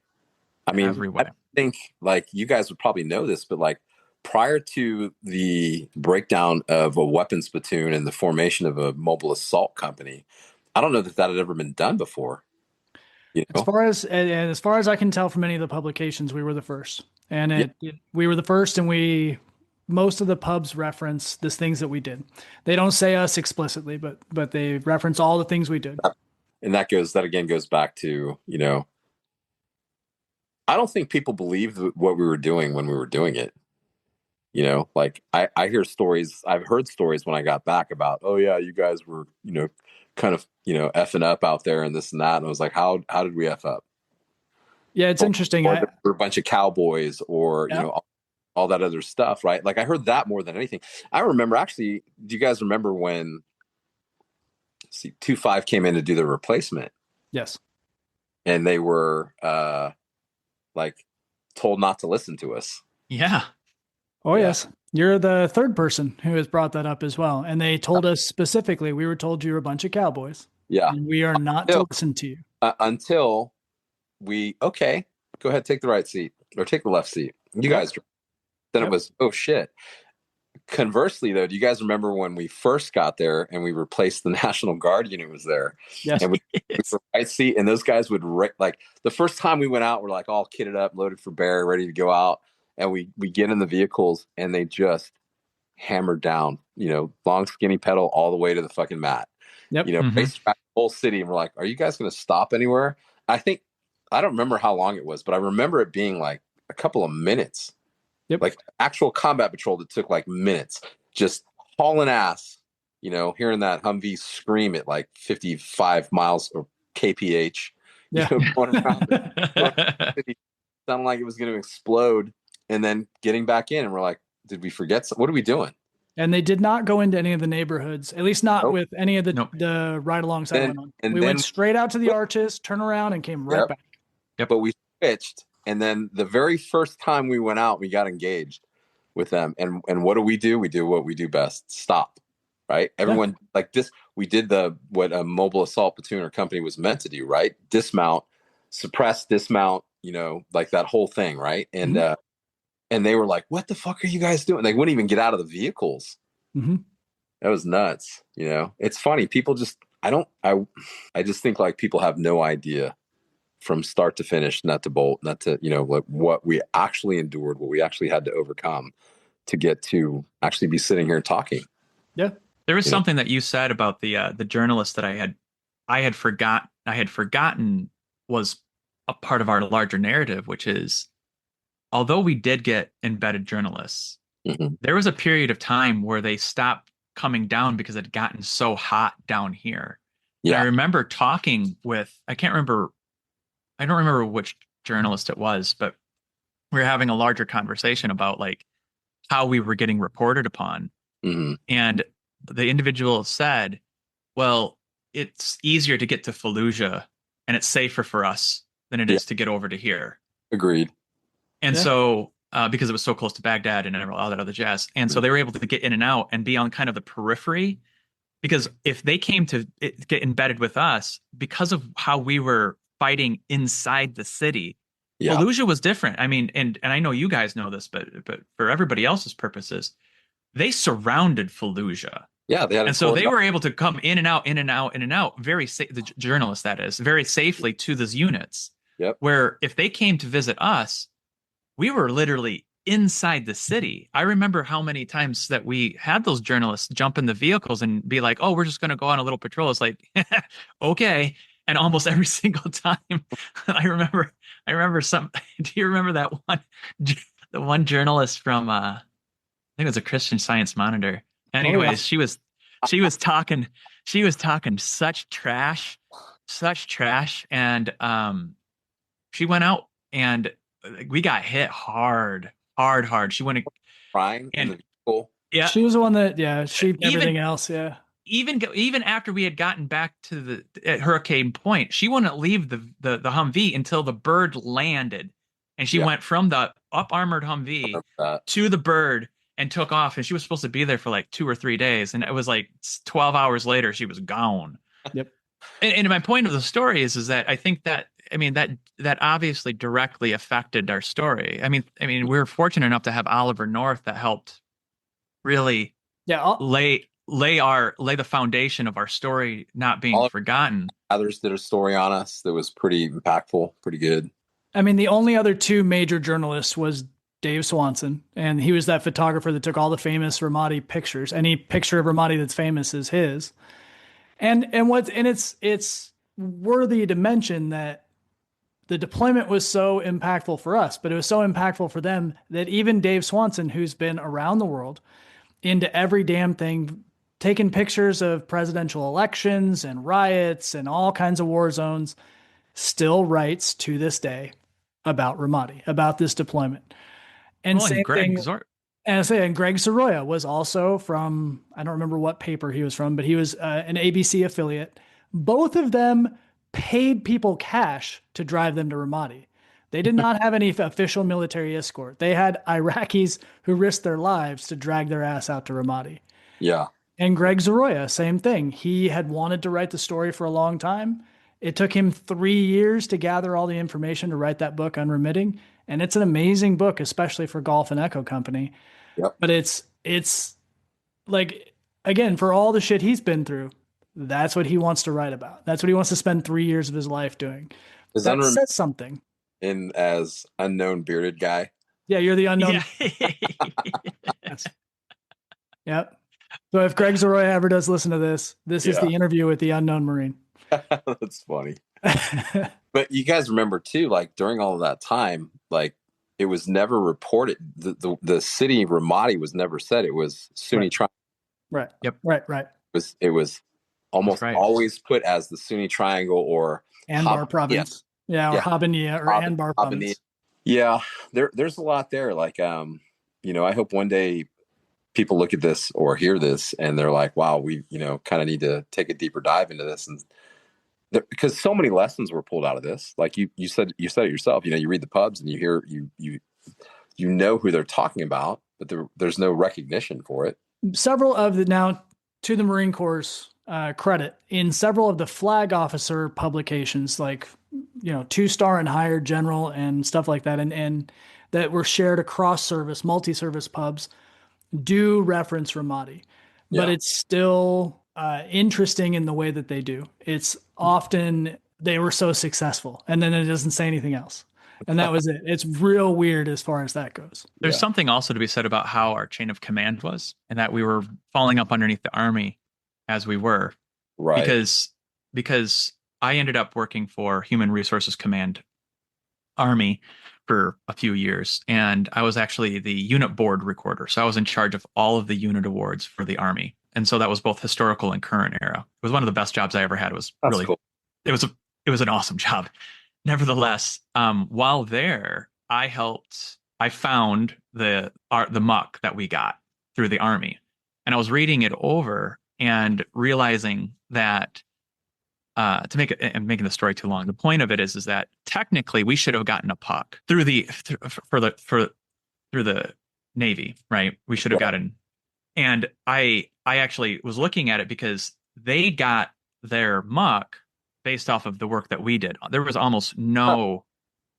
I mean, I think like you guys would probably know this, but like prior to the breakdown of a weapons platoon and the formation of a mobile assault company, I don't know that had ever been done before. As far as I can tell from any of the publications, we were the first, and we were the first, and most of the pubs reference the things that we did. They don't say us explicitly, but they reference all the things we did. And that again goes back to, I don't think people believed what we were doing when we were doing it. Like I hear stories, I've heard stories when I got back about, oh yeah, you guys were, kind of, effing up out there and this and that. And I was like, how did we F up? Yeah, it's interesting. Or we're a bunch of cowboys or, all that other stuff, right? Like I heard that more than anything. I remember actually, do you guys remember when 2-5 came in to do the replacement? Yes. And they were like told not to listen to us. Yeah. Oh, yeah. Yes. You're the third person who has brought that up as well. And they told us specifically, we were told you were a bunch of cowboys. Yeah. And we are not to listen to you. Until go ahead, take the right seat or take the left seat. You guys. Then it Yep. was, oh shit. Conversely, though, do you guys remember when we first got there and we replaced the National Guard unit was there, Yes. and we Yes. were right seat, and those guys would like the first time we went out, we're like all kitted up, loaded for bear, ready to go out, and we get in the vehicles and they just hammered down, long skinny pedal all the way to the fucking mat, Yep. racetrack the whole city, and we're like, are you guys going to stop anywhere? I don't remember how long it was, but I remember it being like a couple of minutes. Yep. Like actual combat patrol that took like minutes, just hauling ass, hearing that Humvee scream at like 55 miles or kph, Yeah. going around the city, sounding like it was going to explode, and then getting back in, and we're like, did we forget? What are we doing? And they did not go into any of the neighborhoods, at least not Nope. with any of the Nope. the ride-alongs I went on. And We then went straight out to the arches, turned around, and came right Yep. back. Yep. But we switched, and then the very first time we went out, we got engaged with them. And what do? We do what we do best: stop. Right? Everyone like this. We did what a mobile assault platoon or company was meant to do. Right? Dismount, suppress, dismount. Like that whole thing. Right? And and they were like, "What the fuck are you guys doing?" They wouldn't even get out of the vehicles. Mm-hmm. That was nuts. It's funny. People just. I just think like people have no idea from start to finish, not to bolt, not to, like what we actually endured, what we actually had to overcome to get to actually be sitting here talking. Yeah. There was something that you said about the journalist that I had forgotten was a part of our larger narrative, which is, although we did get embedded journalists, there was a period of time where they stopped coming down because it had gotten so hot down here. Yeah. And I remember talking with, I don't remember which journalist it was, but we were having a larger conversation about like how we were getting reported upon. And the individual said, well, it's easier to get to Fallujah and it's safer for us than it is to get over to here. Agreed. And so, because it was so close to Baghdad and all that other jazz. And so they were able to get in and out and be on kind of the periphery, because if they came to get embedded with us, because of how we were fighting inside the city, Fallujah was different. I mean, and I know you guys know this, but for everybody else's purposes, they surrounded Fallujah. Yeah, and so they were able to come in and out, very safe. The journalists, that is, very safely to those units. Yep. Where if they came to visit us, we were literally inside the city. I remember how many times that we had those journalists jump in the vehicles and be like, "Oh, we're just going to go on a little patrol." It's like, okay. And almost every single time, I remember some. Do you remember that one? The one journalist from, I think it was a Christian Science Monitor. Anyways, she was talking such trash, and she went out and we got hit hard. She went crying in the vehicle. Yeah, she was the one that she everything else. Yeah. Even after we had gotten back to at Hurricane Point, she wouldn't leave the Humvee until the bird landed, and she went from the up armored Humvee to the bird and took off. And she was supposed to be there for like 2 or 3 days, and it was like 12 hours later she was gone. Yep. And my point of the story is that I think that that obviously directly affected our story. I mean we were fortunate enough to have Oliver North that helped really lay the foundation of our story not being forgotten. Others did a story on us that was pretty impactful, pretty good. I mean, the only other two major journalists was Dave Swanson, and he was that photographer that took all the famous Ramadi pictures. Any picture of Ramadi that's famous is his. And it's worthy to mention that the deployment was so impactful for us, but it was so impactful for them that even Dave Swanson, who's been around the world into every damn thing, taking pictures of presidential elections and riots and all kinds of war zones, still writes to this day about Ramadi, about this deployment. And same thing. And Greg Soroya was also from, I don't remember what paper he was from, but he was an ABC affiliate. Both of them paid people cash to drive them to Ramadi. They did not have any official military escort. They had Iraqis who risked their lives to drag their ass out to Ramadi. Yeah. And Greg Soroya, same thing. He had wanted to write the story for a long time. It took him 3 years to gather all the information to write that book, Unremitting. And it's an amazing book, especially for Golf and Echo Company. Yep. But it's like, again, for all the shit he's been through, that's what he wants to write about. That's what he wants to spend 3 years of his life doing. Is That Unrem says something. in as unknown bearded guy? Yeah, you're the unknown. Yeah. Yes. Yep. So if Greg Zeroy ever does listen to this, this is the interview with the unknown Marine. That's funny. But you guys remember too, like during all of that time, like it was never reported. The city Ramadi was never said. It was Sunni Triangle. Right. Yep. Right. It was almost right. always put as the Sunni Triangle or Anbar province. Yeah, or Habaniya or Anbar province. Yeah, there's a lot there. Like you know, I hope one day people look at this or hear this and they're like, wow, we, you know, kind of need to take a deeper dive into this. And because so many lessons were pulled out of this. Like you said it yourself, you know, you read the pubs and you hear, you know who they're talking about, but there's no recognition for it. Several of the, now to the Marine Corps' credit, in several of the flag officer publications, like, you know, 2-star and higher general and stuff like that, and that were shared across service, multi-service pubs, do reference Ramadi, but it's still interesting in the way that they do. It's often they were so successful and then it doesn't say anything else. And that was it. It's real weird as far as that goes. There's something also to be said about how our chain of command was, and that we were falling up underneath the Army as we were. Right. Because I ended up working for Human Resources Command Army for a few years, and I was actually the unit board recorder. So I was in charge of all of the unit awards for the Army. And so that was both historical and current era. It was one of the best jobs I ever had. It was That's really cool. It was an awesome job. Nevertheless, while there, I found the muck that we got through the Army, and I was reading it over and realizing that making the story too long, the point of it is that technically we should have gotten a puck through the Navy, right? We should have gotten, and I actually was looking at it because they got their muck based off of the work that we did. There was almost no,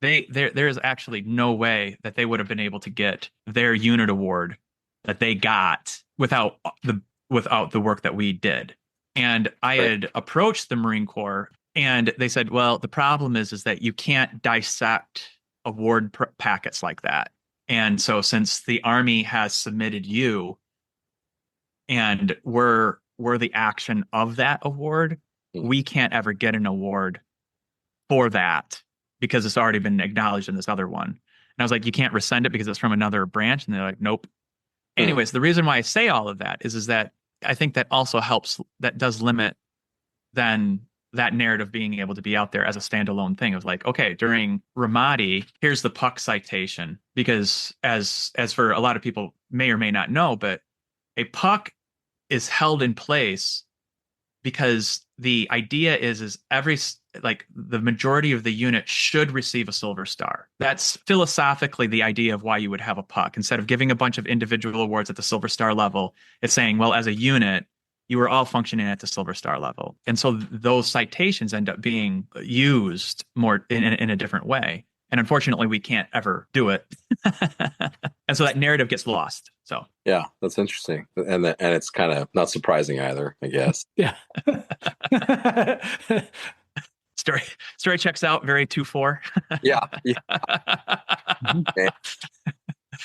there's actually no way that they would have been able to get their unit award that they got without the work that we did. And I had approached the Marine Corps, and they said, well, the problem is that you can't dissect award packets like that. And so since the Army has submitted you and we're the action of that award, we can't ever get an award for that because it's already been acknowledged in this other one. And I was like, you can't rescind it because it's from another branch. And they're like, nope. Anyways, the reason why I say all of that is that I think that also helps, that does limit then that narrative being able to be out there as a standalone thing of like, okay, during Ramadi, here's the puck citation, because as for a lot of people may or may not know, but a puck is held in place because the idea is the majority of the unit should receive a silver star. That's philosophically the idea of why you would have a puck. Instead of giving a bunch of individual awards at the silver star level, it's saying, well, as a unit, you were all functioning at the silver star level. And so those citations end up being used more in a different way. And unfortunately, we can't ever do it. And so that narrative gets lost. So yeah, that's interesting. And it's kind of not surprising either, I guess. Yeah. Story checks out. Very 2-4. Yeah.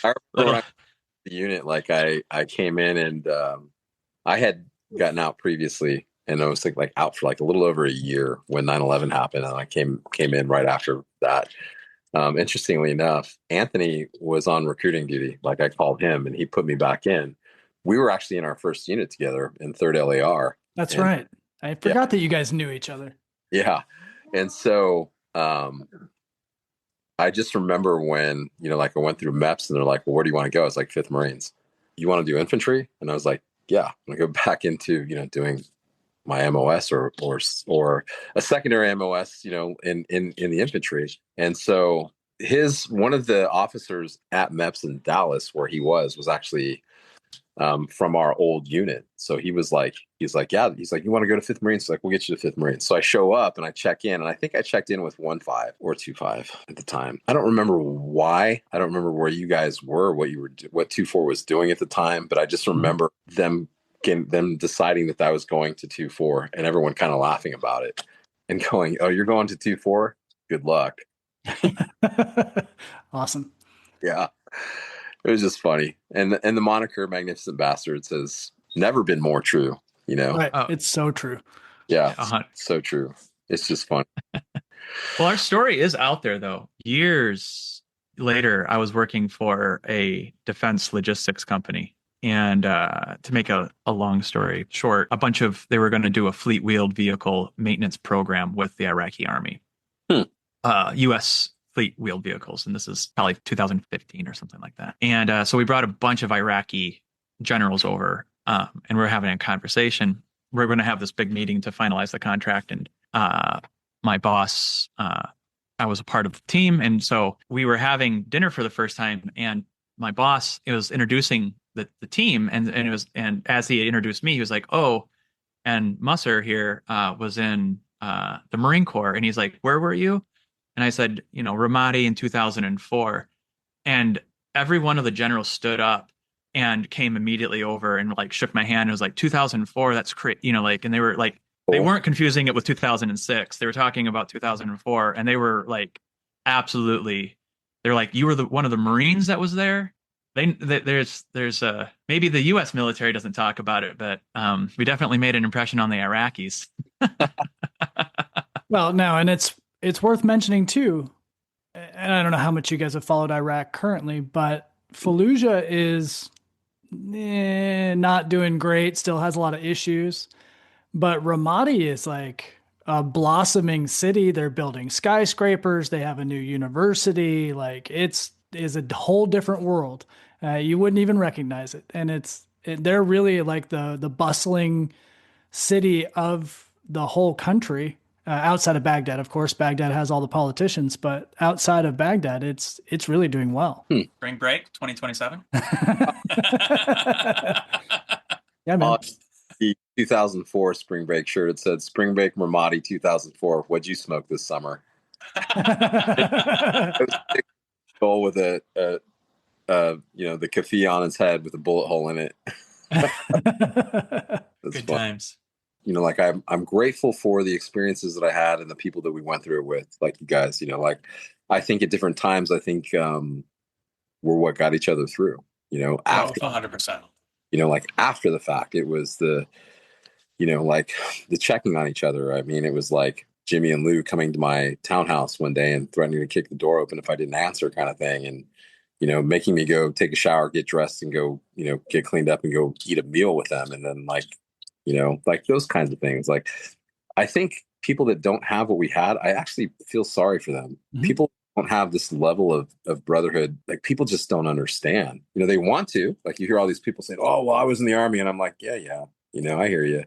I remember the unit, like I came in and I had gotten out previously, and I was like out for like a little over a year when 9/11 happened, and I came in right after that. Interestingly enough, Anthony was on recruiting duty. Like I called him and he put me back in. We were actually in our first unit together in 3rd LAR. That's right. I forgot that you guys knew each other. Yeah. And so I just remember when, like I went through MEPS and they're like, well, where do you want to go? I was like, 5th Marines. You want to do infantry? And I was like, yeah, I'm going to go back into, doing my MOS or a secondary MOS, in the infantry. And so one of the officers at MEPS in Dallas, where he was actually from our old unit. So he's like, yeah, he's like, you want to go to 5th Marine? It's like, we'll get you to 5th Marine. So I show up and I check in, and I think I checked in with 1.5 or 2.5 at the time. I don't remember why. I don't remember where you guys were, what 2.4 was doing at the time, but I just remember them deciding that I was going to 2.4 and everyone kind of laughing about it and going, oh, you're going to 2.4? Good luck. Awesome. Yeah. It was just funny. And the moniker Magnificent Bastards has never been more true, you know? Right. It's so true. Yeah. So true. It's just fun. Well, our story is out there, though. Years later, I was working for a defense logistics company. And to make a long story short, they were going to do a fleet wheeled vehicle maintenance program with the Iraqi army. U.S. fleet wheeled vehicles. And this is probably 2015 or something like that. And so we brought a bunch of Iraqi generals over, and we're having a conversation. We're going to have this big meeting to finalize the contract. And my boss, I was a part of the team. And so we were having dinner for the first time. And my boss, it was introducing the team. And as he introduced me, he was like, oh, and Musser here was in the Marine Corps. And he's like, where were you? And I said, Ramadi in 2004. And every one of the generals stood up and came immediately over and like shook my hand. And it was like 2004. That's great. And they were like, they weren't confusing it with 2006. They were talking about 2004. And they were like, absolutely. They're like, you were one of the Marines that was there. There's maybe the U.S. military doesn't talk about it, but we definitely made an impression on the Iraqis. Well, no, and it's worth mentioning too, and I don't know how much you guys have followed Iraq currently, but Fallujah is not doing great, still has a lot of issues. But Ramadi is like a blossoming city. They're building skyscrapers. They have a new university. Like is a whole different world. You wouldn't even recognize it. And they're really like the bustling city of the whole country. Outside of Baghdad, of course, Baghdad has all the politicians, but outside of Baghdad, it's really doing well. Spring break 2027. Yeah, man. The 2004 spring break shirt, it said Spring Break Ramadi 2004. What'd you smoke this summer? Goal with the keffiyeh on its head with a bullet hole in it. Good times. Like I'm grateful for the experiences that I had and the people that we went through it with, like you guys. Like I think at different times, I think we're what got each other through. After 100%. Like after the fact, it was like the checking on each other. I mean, it was like Jimmy and Lou coming to my townhouse one day and threatening to kick the door open if I didn't answer, kind of thing, and making me go take a shower, get dressed, and go get cleaned up and go eat a meal with them, and then like those kinds of things. Like, I think people that don't have what we had, I actually feel sorry for them. Mm-hmm. People don't have this level of brotherhood. Like, people just don't understand. They want to. Like, you hear all these people saying, "Oh, well, I was in the Army," and I'm like, yeah, I hear you.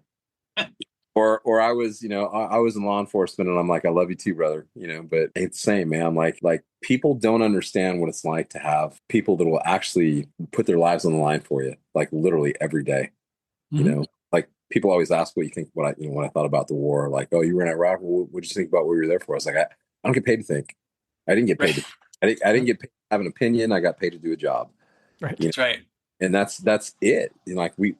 Or I was, I was in law enforcement, and I'm like, I love you too, brother. But it's the same, man. Like people don't understand what it's like to have people that will actually put their lives on the line for you, like literally every day. Mm-hmm. Like people always ask what you think, when I thought about the war, like, oh, you were in Iraq. What did you think about what you were there for? I was like, I don't get paid to think. I didn't get paid. I didn't get paid to have an opinion. I got paid to do a job. Right. That's right. And that's it. Like we're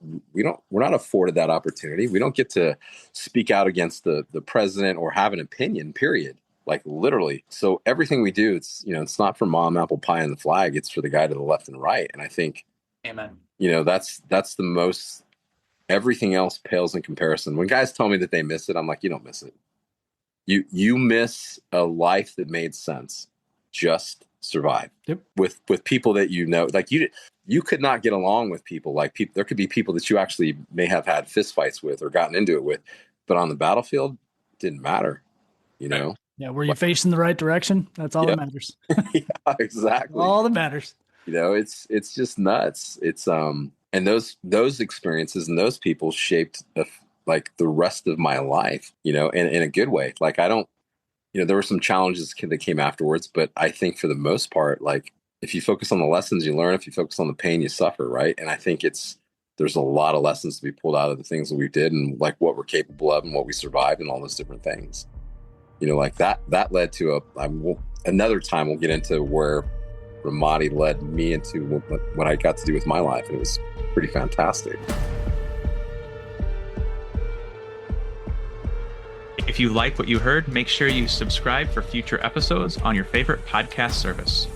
not afforded that opportunity. We don't get to speak out against the president or have an opinion, period. Like literally. So everything we do, it's not for mom, apple pie, and the flag. It's for the guy to the left and right. And I think, amen. That's the most. Everything else pales in comparison. When guys tell me that they miss it, I'm like, you don't miss it. You miss a life that made sense. Just survive. Yep. With people that like you could not get along with people. Like there could be people that you actually may have had fist fights with or gotten into it with, but on the battlefield, it didn't matter. Yeah, were you facing the right direction? That's all that matters. Yeah, exactly. All that matters. It's just nuts. It's and those experiences and those people shaped like the rest of my life, in a good way. Like I don't, there were some challenges that came afterwards, but I think for the most part, like if you focus on the lessons you learn, if you focus on the pain you suffer, right? And I think it's there's a lot of lessons to be pulled out of the things that we did and like what we're capable of and what we survived and all those different things. Like that led to another time we'll get into where Ramadi led me into what I got to do with my life. And it was pretty fantastic. If you like what you heard, make sure you subscribe for future episodes on your favorite podcast service.